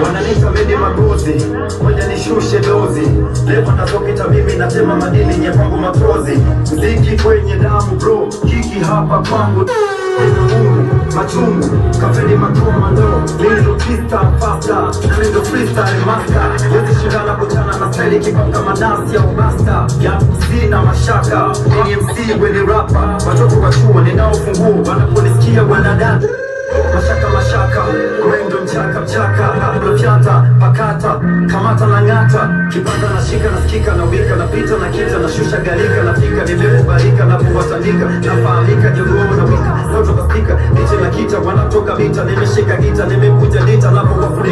Wananiita mimi magozi, moja nishushe dozi. Leo nazopita mimi natema madini nye pangu matrozi. Mziki kwenye damu bro, kiki hapa kwangu machungu, kafeni makomando. Mimi ndo twista fasta, na mimi ndo freestyle master. Wezi shindana kutana na style kipanga manasi ya ubasta. Ya sina mashaka, mimi MC weni rapper. Watoto wa chuo ninao funguo, wanaponisikia wanadada mashaka, wendo mchaka, mlofyata, pakata, kamata na ngata. Kipanda na shika na skika na wika na pita na kita na shusha galika na fika. Nimekubalika na kuwatanika, nafahamika jogoo na wika. Noto kasika, niche na kita, wanatoka vita. Nimeshika gita, nimekuja dita, napo wafuri